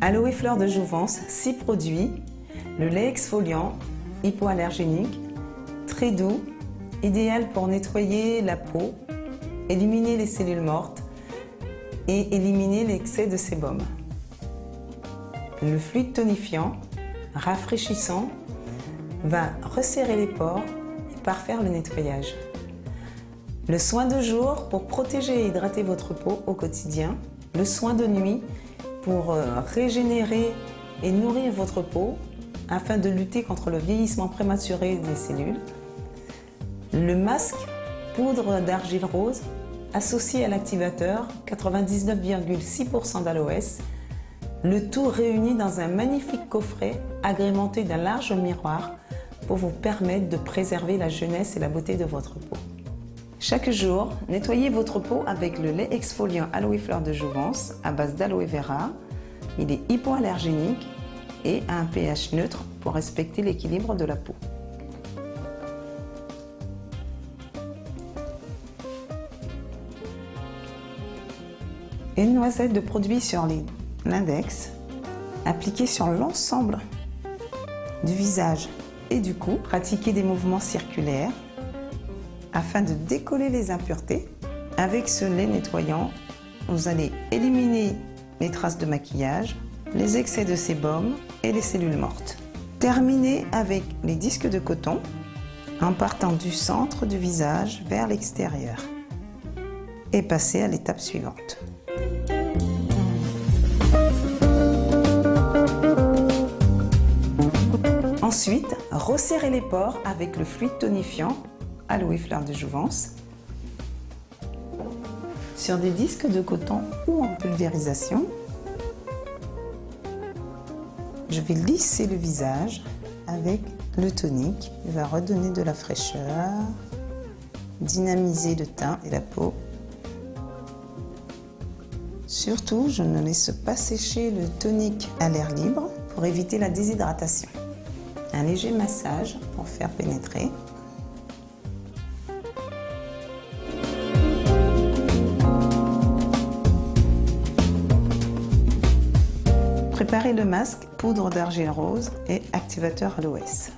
Aloe fleur de jouvence, 6 produits. Le lait exfoliant, hypoallergénique, très doux, idéal pour nettoyer la peau, éliminer les cellules mortes et éliminer l'excès de sébum. Le fluide tonifiant, rafraîchissant, va resserrer les pores et parfaire le nettoyage. Le soin de jour pour protéger et hydrater votre peau au quotidien. Le soin de nuit pour régénérer et nourrir votre peau afin de lutter contre le vieillissement prématuré des cellules. Le masque poudre d'argile rose associé à l'activateur 99,6% d'aloès. Le tout réuni dans un magnifique coffret agrémenté d'un large miroir pour vous permettre de préserver la jeunesse et la beauté de votre peau. Chaque jour, nettoyez votre peau avec le lait exfoliant Aloe fleur de jouvence à base d'aloe vera. Il est hypoallergénique et a un pH neutre pour respecter l'équilibre de la peau. Une noisette de produit sur l'index, appliqué sur l'ensemble du visage et du cou. Pratiquez des mouvements circulaires afin de décoller les impuretés. Avec ce lait nettoyant, vous allez éliminer les traces de maquillage, les excès de sébum et les cellules mortes. Terminez avec les disques de coton en partant du centre du visage vers l'extérieur et passez à l'étape suivante. Ensuite, resserrez les pores avec le fluide tonifiant Aloe fleur de jouvence sur des disques de coton ou en pulvérisation. Je vais lisser le visage avec le tonique. Il va redonner de la fraîcheur, dynamiser le teint et la peau. Surtout, je ne laisse pas sécher le tonique à l'air libre pour éviter la déshydratation. Un léger massage pour faire pénétrer. Préparez le masque, poudre d'argile rose et activateur aloès.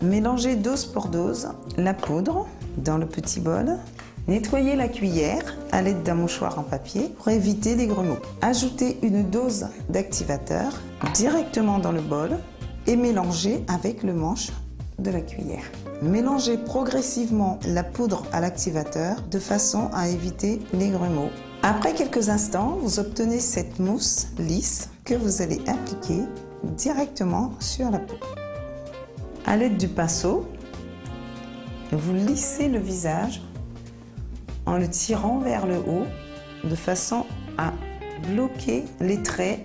Mélangez dose pour dose la poudre dans le petit bol. Nettoyez la cuillère à l'aide d'un mouchoir en papier pour éviter les grumeaux. Ajoutez une dose d'activateur directement dans le bol et mélangez avec le manche de la cuillère. Mélangez progressivement la poudre à l'activateur de façon à éviter les grumeaux. Après quelques instants, vous obtenez cette mousse lisse que vous allez appliquer directement sur la peau. À l'aide du pinceau, vous lissez le visage en le tirant vers le haut de façon à bloquer les traits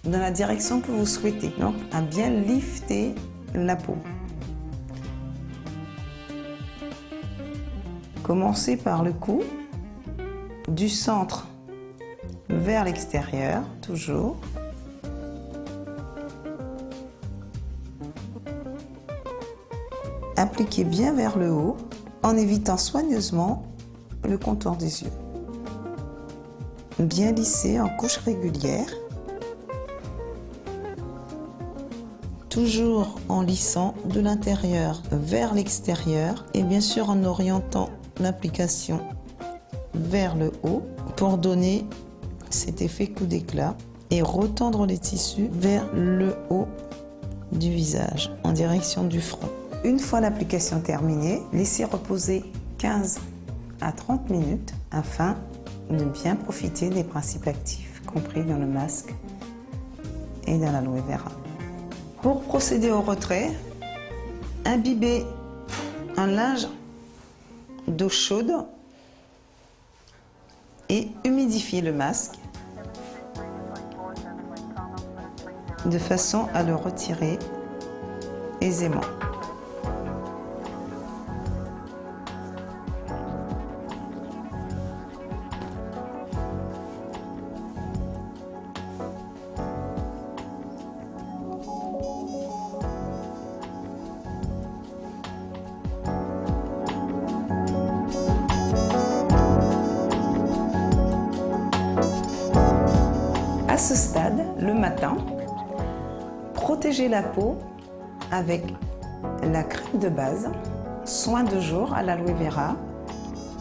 dans la direction que vous souhaitez, donc à bien lifter la peau. Commencez par le cou, du centre vers l'extérieur, toujours. Appliquez bien vers le haut en évitant soigneusement le contour des yeux. Bien lisser en couches régulières. Toujours en lissant de l'intérieur vers l'extérieur et bien sûr en orientant l'application vers le haut pour donner cet effet coup d'éclat et retendre les tissus vers le haut du visage en direction du front. Une fois l'application terminée, laissez reposer 15 à 30 minutes afin de bien profiter des principes actifs compris dans le masque et dans l'aloe vera. Pour procéder au retrait, imbibez un linge d'eau chaude et humidifiez le masque de façon à le retirer aisément. À ce stade, le matin, Protéger la peau avec la crème de base, soin de jour à l'aloe vera,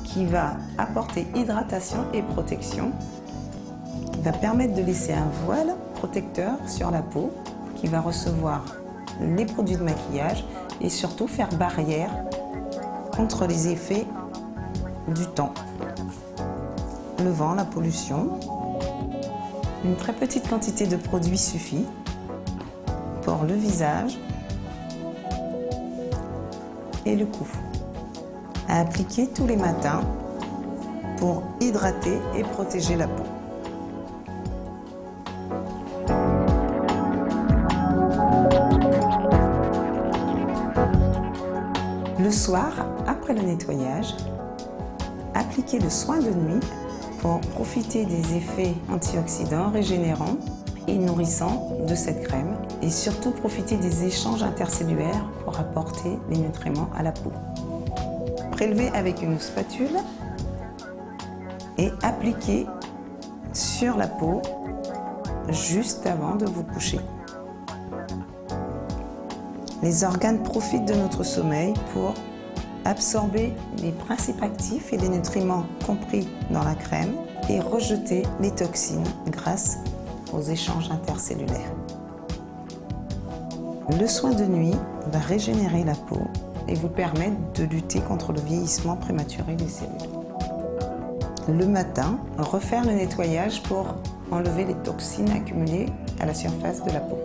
qui va apporter hydratation et protection, va permettre de laisser un voile protecteur sur la peau qui va recevoir les produits de maquillage et surtout faire barrière contre les effets du temps, le vent, la pollution. Une très petite quantité de produit suffit pour le visage et le cou, à appliquer tous les matins pour hydrater et protéger la peau. Le soir, après le nettoyage, appliquez le soin de nuit pour profiter des effets antioxydants, régénérants et nourrissants de cette crème et surtout profiter des échanges intercellulaires pour apporter les nutriments à la peau. Prélevez avec une spatule et appliquez sur la peau juste avant de vous coucher. Les organes profitent de notre sommeil pour absorber les principes actifs et les nutriments compris dans la crème et rejeter les toxines grâce aux échanges intercellulaires. Le soin de nuit va régénérer la peau et vous permettre de lutter contre le vieillissement prématuré des cellules. Le matin, refaire le nettoyage pour enlever les toxines accumulées à la surface de la peau.